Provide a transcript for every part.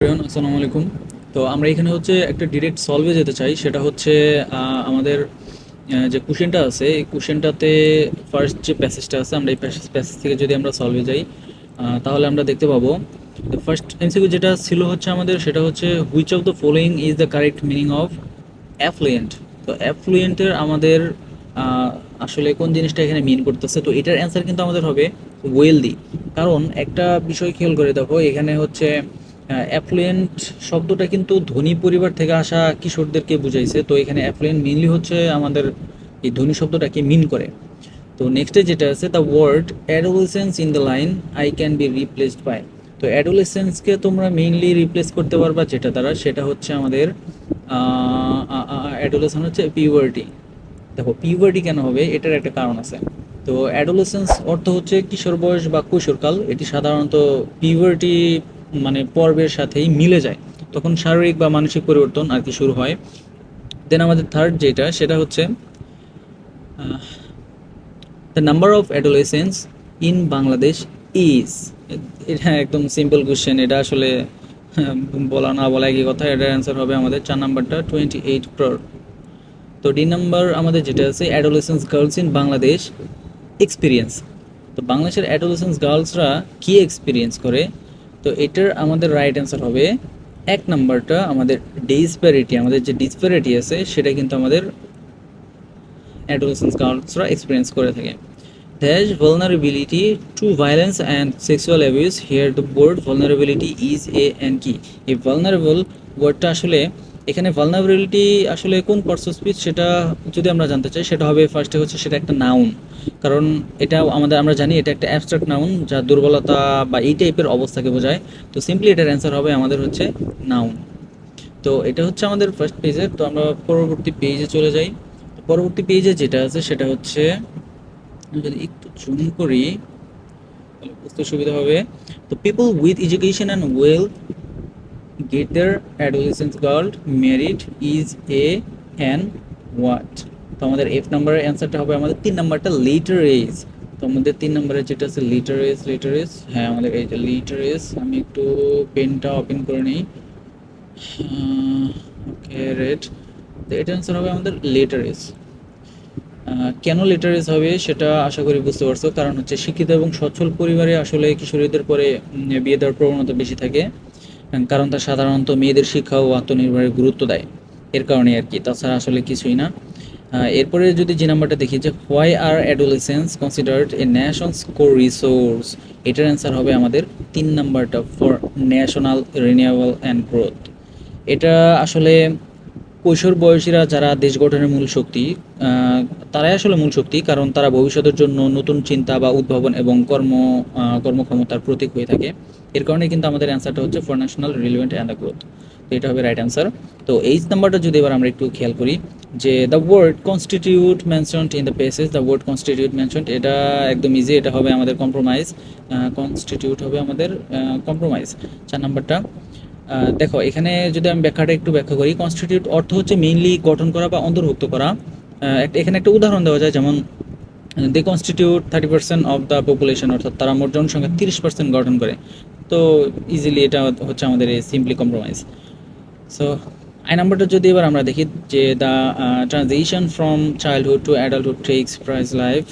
আসসালামু আলাইকুম। তো আমরা এখানে হচ্ছে একটা ডিরেক্ট সলভে যেতে চাই। সেটা হচ্ছে আমাদের যে কোশ্চেনটা আছে এই কোশ্চেনটাতে ফার্স্ট যে প্যাসেজটা আছে, আমরা এই প্যাসেজ থেকে যদি আমরা সলভে যাই তাহলে আমরা দেখতে পাবো ফার্স্ট এমসিকিউ যেটা ছিল হচ্ছে আমাদের, সেটা হচ্ছে which of the following is the correct meaning of effluent. তো অ্যাফ্লুয়েন্টের আমাদের আহ, আসলে কোন জিনিসটা এখানে মিন করতেছে, তো এটার অ্যান্সার কিন্তু আমাদের হবে ওয়েলদি। কারণ একটা বিষয় খেয়াল করে দেখো, এখানে হচ্ছে অ্যাফ্লুয়েন্ট শব্দটা কিন্তু ধনী পরিবার থেকে আসা কিশোরদেরকে বুঝাইছে। তো এখানে অ্যাফ্লুয়েন্ট মেনলি হচ্ছে আমাদের এই ধনী শব্দটাকে মিন করে। তো নেক্সটে যেটা আছে, the word adolescence in the line I can be replaced by. তো অ্যাডোলেসেন্সকে তোমরা মেইনলি রিপ্লেস করতে পারবা যেটা দ্বারা, সেটা হচ্ছে আমাদের অ্যাডোলেসেন্স হচ্ছে পিউবার্টি। দেখো পিউবার্টি কেন হবে, এটার একটা কারণ আছে। তো অ্যাডোলেসেন্স অর্থ হচ্ছে কিশোর বয়স বা কৈশোরকাল। এটি সাধারণত পিউবার্টি মানে পর্বের সাথেই মিলে যায়, তখন শারীরিক বা মানসিক পরিবর্তন আর কি শুরু হয়। দেন আমাদের থার্ড যেটা, সেটা হচ্ছে the number of adolescence in Bangladesh is. এটা একদম সিম্পল কোশ্চেন, এটা আসলে বলা না বলা একই কথা। এটার অ্যান্সার হবে আমাদের 4 নাম্বারটা 28 crore। তো ডি নাম্বার আমাদের যেটা আছে, adolescence girls in Bangladesh experience. তো বাংলাদেশের অ্যাডোলেসেন্স গার্লসরা কী এক্সপিরিয়েন্স করে, তো এটার আমাদের রাইট অ্যান্সার হবে 1 নাম্বারটা আমাদের ডিসপ্যারিটি। আমাদের যে ডিসপ্যারিটি আছে সেটা কিন্তু আমাদের অ্যাডোলেসেন্স গার্লসরা এক্সপিরিয়েন্স করে থাকে। There's vulnerability to violence and sexual abuse. Here the word vulnerability is a and key. এই vulnerable ওয়ার্ডটা আসলে এখানে vulnerability আসলে কোন পার্টস অফ স্পিচ সেটা যদি আমরা জানতে চাই, সেটা হবে ফার্স্টে হচ্ছে সেটা একটা নাউন। কারণ এটা আমরা জানি এটা একটা অ্যাবস্ট্রাক্ট নাউন যা দুর্বলতা বা এই টাইপের অবস্থাকে বোঝায়। তো সিম্পলি এটার অ্যান্সার হবে আমাদের হচ্ছে নাউন। তো এটা হচ্ছে আমাদের ফার্স্ট পেজে। তো আমরা পরবর্তী পেজে চলে যাই। পরবর্তী পেজে যেটা আছে সেটা হচ্ছে, যদি একটু জুম করি তাহলে বুঝতে সুবিধা হবে। তো people with education and wealth get their adolescence girl married is a an what. তো আমাদের এফ নাম্বারের অ্যান্সারটা হবে আমাদের 3 নাম্বারটা লিটার এজ। তো আমাদের 3 নাম্বারের যেটা আছে লিটার এজ, হ্যাঁ আমাদের এই যে লিটার এজ। আমি একটু পেনটা ওপেন করে নিই। Okay red. তো এটা অ্যান্সার হবে আমাদের লিটার এজ। কেন লিটারেজ হবে সেটা আশা করি বুঝতে পারছো। কারণ হচ্ছে শিক্ষিত এবং সচ্ছল পরিবারে আসলে কিশোরীদের পরে বিয়ে দেওয়ার প্রবণতা বেশি থাকে। কারণ তারা সাধারণত মেয়েদের শিক্ষা ও আত্মনির্ভরের গুরুত্ব দেয়, এর কারণে আর কি, তাছাড়া আসলে কিছুই না। এরপরে যদি যে নাম্বারটা দেখি, যে why are adolescence considered A Nations core resource, এটার অ্যান্সার হবে আমাদের 3 নাম্বারটা for national renewal and growth. এটা আসলে কৈশোর বয়সীরা যারা দেশ গঠনের মূল শক্তি, তারাই আসলে মূল শক্তি, কারণ তারা ভবিষ্যতের জন্য নতুন চিন্তা বা উদ্ভাবন এবং কর্মক্ষমতার প্রতীক হয়ে থাকে। এর কারণে কিন্তু আমাদের অ্যান্সারটা হচ্ছে for national relevant and the growth. তো এটা হবে রাইট অ্যান্সার। তো এইচ নাম্বারটা যদি এবার আমরা একটু খেয়াল করি, যে the word constitute mentioned in the passage, the word constitute mentioned, এটা একদম ইজি, এটা হবে আমাদের কম্প্রোমাইজ। কনস্টিটিউট হবে আমাদের কম্প্রোমাইজ। 4 নাম্বারটা দেখো, এখানে যদি আমি ব্যাখ্যাটা একটু ব্যাখ্যা করি, কনস্টিটিউট অর্থ হচ্ছে মেইনলি গঠন করা বা অন্তর্ভুক্ত করা। এখানে একটা উদাহরণ দেওয়া যায়, যেমন দে কনস্টিটিউট 30% অফ দ্য পপুলেশন, অর্থাৎ তারা মোট জনসংখ্যার 30% গঠন করে। তো ইজিলি এটা হচ্ছে আমাদের এই সিম্পলি কম্প্রোমাইজ। সো আই নাম্বারটা যদি এবার আমরা দেখি, যে the transition from childhood to adulthood takes prize life.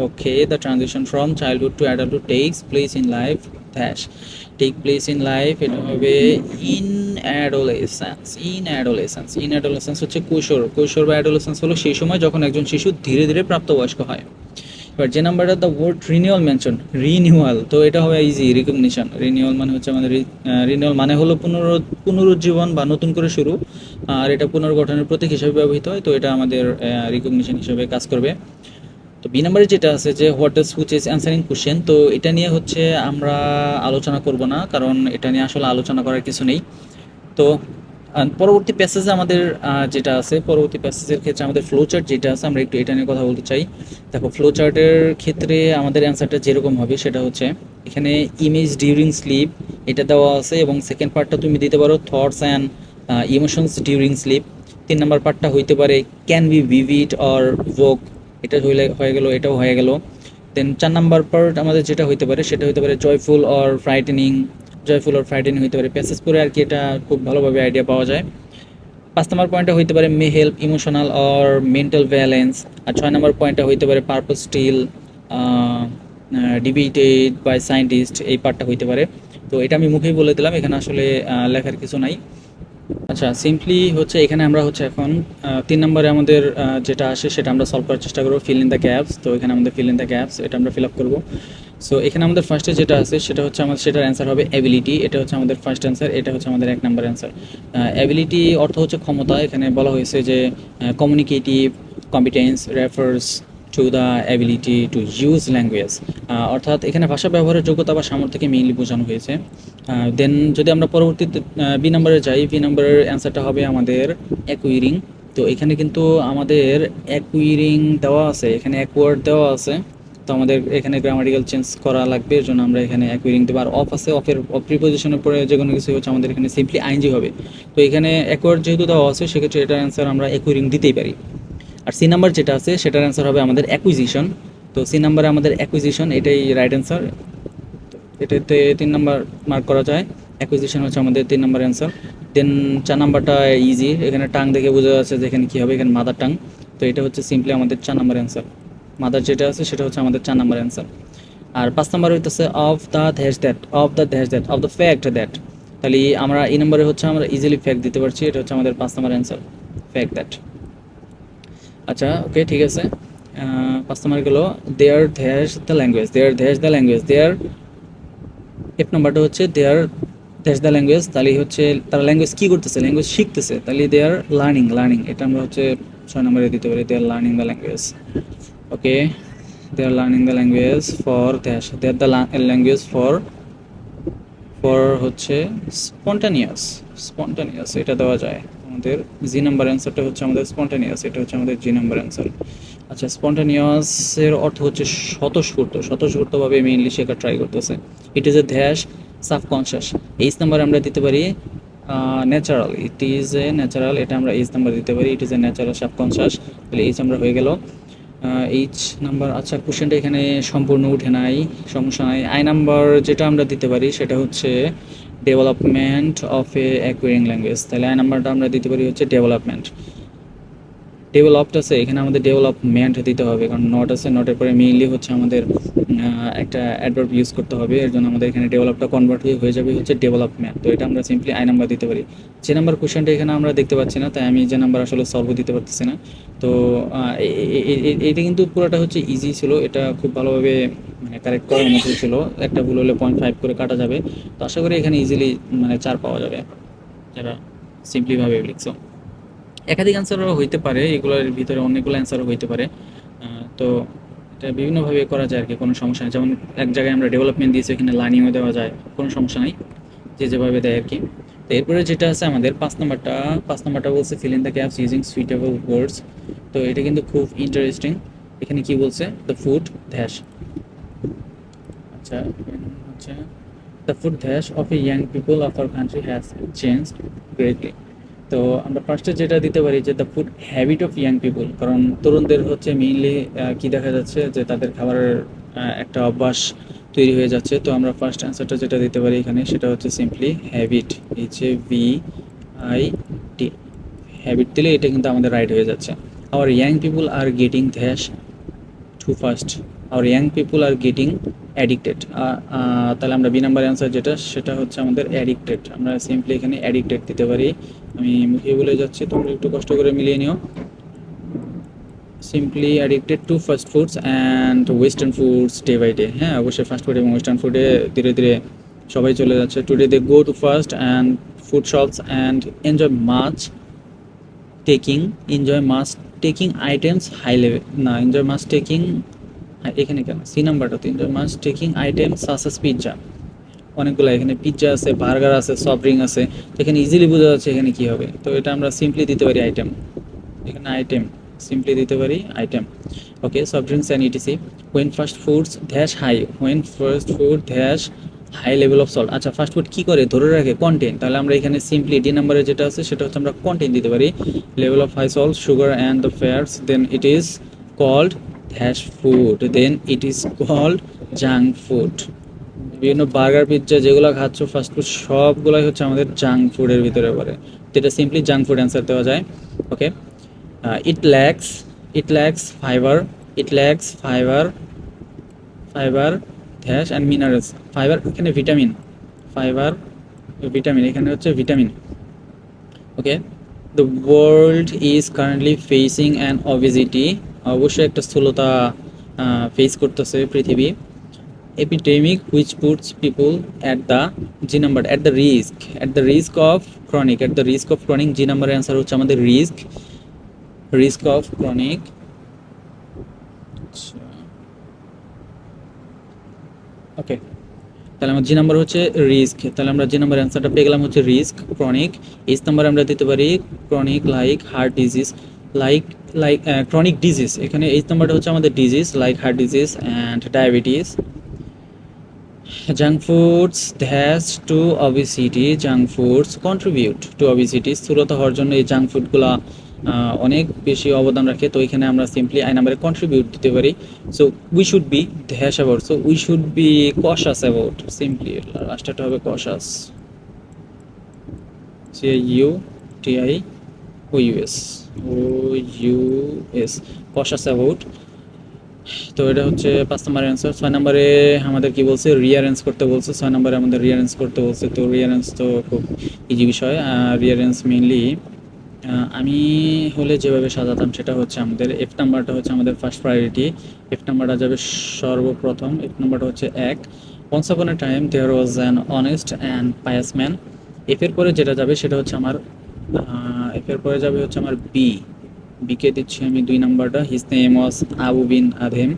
Okay, the transition from childhood to adulthood takes place in life dash, take place in life, এটা হবে ইন অ্যাডোলেসেন্স। ইন অ্যাডোলেসেন্স হচ্ছে কৈশোর বা অ্যাডোলেসেন্স হলো সেই সময় যখন একজন শিশু ধীরে ধীরে প্রাপ্তবয়স্ক হয়। এবার যে নাম্বারটা the word renewal mention, renewal, তো এটা হবে ইজি রিকগনিশন। রিনিউয়াল মানে হচ্ছে আমাদের রিনিউয়াল মানে হলো পুনরুজ্জীবন বা নতুন করে শুরু, আর এটা পুনর্গঠনের প্রতীক হিসেবে ব্যবহৃত হয়। তো এটা আমাদের রিকগনিশন হিসেবে কাজ করবে। তো বি নাম্বারে যেটা আছে, যে what does which is answering question, তো এটা নিয়ে হচ্ছে আমরা আলোচনা করব না, কারণ এটা নিয়ে আসলে আলোচনা করার কিছু নেই। তো পরবর্তী প্যাসেজে আমাদের যেটা আছে, পরবর্তী প্যাসেজের ক্ষেত্রে আমাদের ফ্লো চার্ট যেটা আছে, আমরা একটু এটা নিয়ে কথা বলতে চাই। দেখো ফ্লো চার্টের ক্ষেত্রে আমাদের অ্যান্সারটা যেরকম হবে সেটা হচ্ছে, এখানে ইমেজ ডিউরিং স্লিপ এটা দেওয়া আছে, এবং সেকেন্ড পার্টটা তুমি দিতে পারো thoughts and emotions during slip. 3 number পার্টটা হইতে পারে ক্যান বি ভিভিড অর ভোক, এটা হয়ে গেল, এটাও হয়ে গেল। দেন 4 নাম্বার পার্ট আমাদের যেটা হইতে পারে সেটা হইতে পারে joyful or frightening, joyful or frightening হইতে পারে। প্যাসেজ পড়ে আর কি এটা খুব ভালোভাবে আইডিয়া পাওয়া যায়। 5 নম্বর পয়েন্টটা হইতে পারে may help emotional or mental balance. আর 6 নম্বর পয়েন্টটা হইতে পারে purpose still debated by scientist, এই পার্টটা হইতে পারে। তো এটা আমি মুখেই বলে দিলাম, এখানে আসলে লেখার কিছু নাই। আচ্ছা, সিম্পলি হচ্ছে এখানে আমরা হচ্ছে এখন 3 নম্বরে আমাদের যেটা আসে সেটা আমরা সলভ করার চেষ্টা করবো, ফিল ইন দ্য গ্যাপস। তো এখানে আমাদের ফিল ইন দ্য গ্যাপস এটা আমরা ফিল আপ করবো। সো এখানে আমাদের ফার্স্টে যেটা আছে সেটা হচ্ছে আমাদের, সেটার অ্যান্সার হবে অ্যাবিলিটি। এটা হচ্ছে আমাদের ফার্স্ট অ্যান্সার, এটা হচ্ছে আমাদের 1 নম্বর অ্যান্সার। অ্যাবিলিটি অর্থ হচ্ছে ক্ষমতা। এখানে বলা হয়েছে যে communicative competence refers to the ability to use language, অর্থাৎ এখানে ভাষা ব্যবহারের যোগ্যতা বা সামর্থ্যকে মেইনলি বোঝানো হয়েছে। দেন যদি আমরা পরবর্তীতে বি নম্বরে যাই, বি নম্বরের অ্যান্সারটা হবে আমাদের অ্যাকুইরিং। তো এখানে কিন্তু আমাদের অ্যাকুইরিং দেওয়া আছে, এখানে অ্যাকওয়ার্ড দেওয়া আছে। তো আমাদের এখানে গ্রামাটিক্যাল চেঞ্জ করা লাগবে, এর জন্য আমরা এখানে অ্যাকুইরিং দেবো। আর অফ আছে, অফের প্রিপোজিশনের পরে যে কোনো কিছু হচ্ছে আমাদের এখানে সিম্পলি আইএনজি হবে। তো এখানে অ্যাকওয়ার্ড যেহেতু দেওয়া আছে সেক্ষেত্রে এটার অ্যান্সার আমরা অ্যাকুইরিং দিতেই পারি। আর সি নাম্বার যেটা আছে সেটার অ্যান্সার হবে আমাদের অ্যাকুইজিশন। তো সি নাম্বারে আমাদের অ্যাকুইজিশন, এটাই রাইট অ্যান্সার। এটাতে 3 নাম্বার মার্ক করা যায়। অ্যাকুইজিশন হচ্ছে আমাদের 3 নাম্বার অ্যান্সার। দেন 4 নাম্বারটা ইজি, এখানে টাং দেখে বোঝা যাচ্ছে যে এখানে কী হবে, এখানে মাদার টাং। তো এটা হচ্ছে সিম্পলি আমাদের 4 নাম্বার অ্যান্সার। মাদার যেটা আছে সেটা হচ্ছে আমাদের 4 নাম্বার অ্যান্সার। আর 5 নাম্বার হইতেছে অফ দ্য দ্যাশ দ্যাট, অফ দ্য দ্যাশ that, of the fact that. তাহলে আমরা এই নম্বরে হচ্ছে আমরা ইজিলি ফ্যাক্ট দিতে পারছি, এটা হচ্ছে আমাদের 5 নাম্বার অ্যান্সার, ফ্যাক্ট দ্যাট। আচ্ছা ওকে, ঠিক আছে। 5 নাম্বার গেল দেয়ার দ্যাশ দ্য ল্যাঙ্গুয়েজ, দেয়ার দ্যাশ দ্য ল্যাঙ্গুয়েজ, দেয়ার। এফ নাম্বারটা হচ্ছে দেয়ার দ্যাশ দ্য ল্যাঙ্গুয়েজ, তাহলে হচ্ছে তারা ল্যাঙ্গুয়েজ কী করতেছে, ল্যাঙ্গুয়েজ শিখতেছে, তাহলে দেয়ার লার্নিং, লার্নিং এটা আমরা হচ্ছে 6 নম্বরে দিতে পারি, their learning the language. Okay, they are learning the language for dash, they are the language for হচ্ছে স্পন্টানিয়াস, স্পন্টানিয়াস এটা দেওয়া যায়। আমাদের জি নাম্বার অ্যান্সারটা হচ্ছে আমাদের স্পন্টানিয়াস, এটা হচ্ছে আমাদের জি নাম্বার অ্যান্সার। আচ্ছা, স্পন্টানিয়াসের অর্থ হচ্ছে স্বতঃস্ফূর্ত, স্বতঃস্ফূর্তভাবে মেইনলি শেখার ট্রাই করতেছে। It is a dash subconscious, H number আমরা দিতে পারি natural, it is a natural, এটা আমরা এইচ নাম্বার দিতে পারি, it is a natural subconscious, তাহলে এইচ আমরা হয়ে গেল এইচ নাম্বার। আচ্ছা, কোশ্চেনটা এখানে সম্পূর্ণ উঠে নাই, সমস্যা নাই। আই নাম্বার যেটা আমরা দিতে পারি সেটা হচ্ছে ডেভেলপমেন্ট অফ এ অ্যাকুয়ারিং ল্যাঙ্গুয়েজ, তাহলে আই নাম্বারটা আমরা দিতে পারি হচ্ছে ডেভেলপমেন্ট। ডেভেলপড আছে, এখানে আমাদের ডেভেলপমেন্ট দিতে হবে, কারণ নট আছে, নটের পরে মেইনলি হচ্ছে আমাদের একটা অ্যাডভার্ব ইউজ করতে হবে, এর জন্য আমাদের এখানে ডেভেলপটা কনভার্ট হয়ে যাবে হচ্ছে ডেভেলপমেন্ট। তো এটা আমরা সিম্পলি আই নাম্বার দিতে পারি। যে নাম্বার কোশ্চেনটা এখানে আমরা দেখতে পাচ্ছি না, তাই আমি যে নাম্বার আসলে সলভ দিতে পারতেছি না। তো এটা কিন্তু পুরোটা হচ্ছে ইজি ছিল, এটা খুব ভালোভাবে মানে কারেক্ট করার মতো ছিল। একটা ভুল হলে 0.5 করে কাটা যাবে। তো আশা করি এখানে ইজিলি মানে 4 পাওয়া যাবে যারা সিম্পলিভাবে লিখছো। একাধিক অ্যান্সারও হইতে পারে, এগুলোর ভিতরে অনেকগুলো অ্যান্সারও হইতে পারে। তো এটা বিভিন্নভাবে করা যায় আর কি, কোনো সমস্যা নেই। যেমন এক জায়গায় আমরা ডেভেলপমেন্ট দিয়েছি, এখানে লার্নিংও দেওয়া যায়, কোনো সমস্যা নাই, যে যেভাবে দেয় আর কি। তো এরপরে যেটা আছে আমাদের 5 নাম্বারটা বলছে fill in the gaps using suitable words. তো এটা কিন্তু খুব ইন্টারেস্টিং। এখানে কি বলছে, দ্য ফুড ড্যাশ, আচ্ছা হচ্ছে the food dash of a young people of our country has changed greatly. তো আমরা ফার্স্টে যেটা দিতে পারি যে the food habit of young people, কারণ তরুণদের হচ্ছে মেইনলি কি দেখা যাচ্ছে যে তাদের খাবারের একটা অভ্যাস তৈরি হয়ে যাচ্ছে। তো আমরা ফার্স্ট অ্যান্সারটা যেটা দিতে পারি এখানে সেটা হচ্ছে সিম্পলি হ্যাবিট, HAVIT, হ্যাবিট দিলে এটা কিন্তু আমাদের রাইট হয়ে যাচ্ছে। Our young people are getting dash to fast, our young people are getting addicted. তাহলে আমরা বি নাম্বার অ্যান্সার যেটা সেটা হচ্ছে আমাদের অ্যাডিক্টেড, আমরা সিম্পলি এখানে অ্যাডিক্টেড দিতে পারি। আমি মুখে বলে যাচ্ছি, তোমরা একটু কষ্ট করে মিলিয়ে নিও। Simply addicted to fast foods and western foods day by day. হ্যাঁ, অবশ্যই ফাস্ট ফুড এবং ওয়েস্টার্ন ফুডে ধীরে ধীরে সবাই চলে যাচ্ছে। Today they go to fast and food shops and enjoy much taking items high level, না এনজয় মাছ টেকিং, এখানে কেন সি নাম্বারটা তো enjoy much taking item sauces pizza, অনেকগুলো এখানে পিৎজা আছে, বার্গার আছে, সফট ড্রিঙ্ক আছে। তো এখানে ইজিলি বোঝা যাচ্ছে এখানে কী হবে। তো এটা আমরা সিম্পলি দিতে পারি আইটেম, এখানে আইটেম সিম্পলি দিতে পারি item. Okay, soft drinks and etc. When fast foods dash high, when fast food dash high level of salt. আচ্ছা, ফাস্ট ফুড কী করে ধরে রাখে, কন্টেন্ট। তাহলে আমরা এখানে সিম্পলি ডি নাম্বারে যেটা আছে সেটা হচ্ছে আমরা কন্টেন্ট দিতে পারি, level of high salt sugar and the fats, then it is called dash food, then it is called junk food. বিভিন্ন বার্গার পিৎজা যেগুলো খাচ্ছ ফাস্টফুড সবগুলাই হচ্ছে আমাদের জাঙ্ক ফুডের ভিতরে পড়ে। তো এটা সিম্পলি জাঙ্ক ফুড অ্যান্সার দেওয়া যায়। Okay, it lacks, it lacks fibre, it lacks fibre, fibre dash and minerals. Fibre এখানে ভিটামিন, ফাইবার ভিটামিন এখানে হচ্ছে vitamin. Okay, the world is currently facing an obesity, অবশ্যই একটা স্থূলতা ফেস করতেছে পৃথিবী। epidemic which puts people at the G number at the risk of chronic, at the risk of chronic G number answer হচ্ছে আমাদের risk of chronic। ওকে, তাহলে আমার G number হচ্ছে রিস্ক, তাহলে আমরা জি নাম্বার অ্যান্সারটা পেয়ে গেলাম হচ্ছে রিস্ক ক্রনিক। এইচ নাম্বার আমরা দিতে পারি chronic like heart disease, like like chronic disease, এখানে এইচ নাম্বারটা হচ্ছে আমাদের disease like heart disease and diabetes. Junk foods dash to obesity, junk foods contribute to obesity, স্থূলতা হওয়ার জন্য এই জাঙ্ক ফুডগুলো অনেক বেশি অবদান রাখে। তো এখানে আমরা সিম্পলি আই নাম্বারে কন্ট্রিবিউট দিতে পারি। So we should be dash about, so we should be cautious about, simply লাস্টটা হবে cautious, CIUTI OUS, OUS, cautious about. তো এটা হচ্ছে 5 নম্বরের অ্যান্সার। 6 নম্বরে আমাদের কি বলছে, রিঅ্যারেঞ্জ করতে বলছে। 6 নম্বরে আমাদের রিঅ্যারেঞ্জ করতে বলছে। তো রিঅ্যারেঞ্জ তো খুব ইজি বিষয়। রিঅ্যারেঞ্জ মেইনলি আমি হলে যেভাবে সাজাতাম সেটা হচ্ছে আমাদের এফ নাম্বারটা হচ্ছে আমাদের ফার্স্ট প্রায়োরিটি, এফ নাম্বারটা যাবে সর্বপ্রথম। এফ নাম্বারটা হচ্ছে 1, once upon a time there was an honest and pious man. এফের পরে যেটা যাবে সেটা হচ্ছে আমার এফের পরে যাবে হচ্ছে আমার বি, বিকে দিচ্ছি আমি 2 নাম্বারটা, হিজ নেম ওয়াজ আবু বিন আধেম।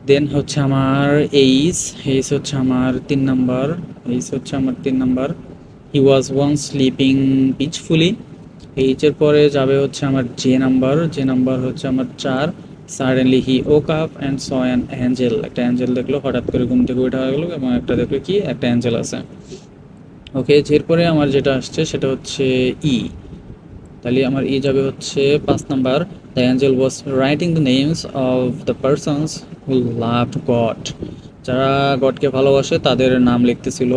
দেন হচ্ছে আমার এইচ, এইচ হচ্ছে আমার 3 নাম্বার, এইচ হচ্ছে আমার 3 number, he was one sleeping peacefully. এইচের পরে যাবে হচ্ছে আমার জে নাম্বার, জে নাম্বার হচ্ছে আমার 4, suddenly he woke up and saw an Angel, একটা অ্যাঞ্জেল দেখলো, হঠাৎ করে ঘুম থেকে উঠে গেলো এবং একটা দেখলো কি একটা অ্যাঞ্জেল আছে। ওকে, এরপরে আমার যেটা আসছে সেটা হচ্ছে ই, তাহলে আমার ই যাবে হচ্ছে 5 number, the angel was writing the names of the persons who loved God, যারা গডকে ভালোবাসে তাদের নাম লিখতেছিল।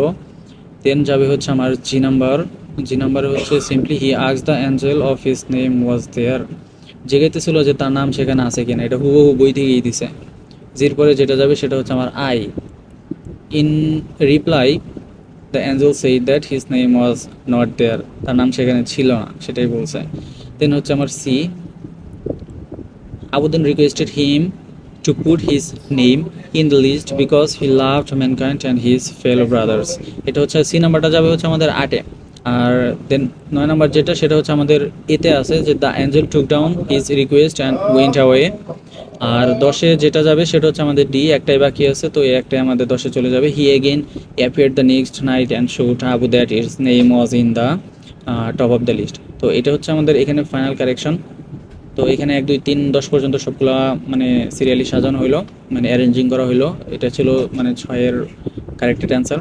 দেন যাবে হচ্ছে আমার জি নাম্বার, জি নাম্বারে হচ্ছে simply he asked the angel of his name was there, জিজ্ঞাসা যে তার নাম সেখানে আছে কিনা, এটা হুবহু বই থেকেই দিছে। জির পরে যেটা যাবে সেটা হচ্ছে আমার I, in reply the angel said that his name was not there, তার নাম সেখানে ছিল না সেটাই বলছে। দেন হচ্ছে আমার C, Abu then requested him to put his name in the list because he loved mankind and his fellow brothers, এটা হচ্ছে সি নাম্বারটা যাবে হচ্ছে আমাদের 8-এ। আর দেন 9 নাম্বার যেটা সেটা হচ্ছে আমাদের এতে আছে যে the angel took down his request and went away. আর 10-এ যেটা যাবে সেটা হচ্ছে আমাদের ডি, একটাই বাকি আছে, তো এই একটাই আমাদের 10-এ চলে যাবে। He again appeared the next night and showed Abou that its name was in the top of the list. তো এটা হচ্ছে আমাদের এখানে ফাইনাল কারেকশন। তো এখানে 1 2 3 10 পর্যন্ত সবগুলা মানে সিরিয়ালি সাজানো হইলো, মানে অ্যারেঞ্জিং করা হইলো। এটা ছিল মানে 6-এর কারেক্টেড অ্যান্সার।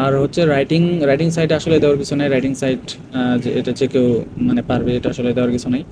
আর হচ্ছে রাইটিং সাইড আসলে দেওয়ার কিছু নেই, রাইটিং সাইড যে এটা যে কেউ মানে পারবে, এটা আসলে দেওয়ার কিছু নেই।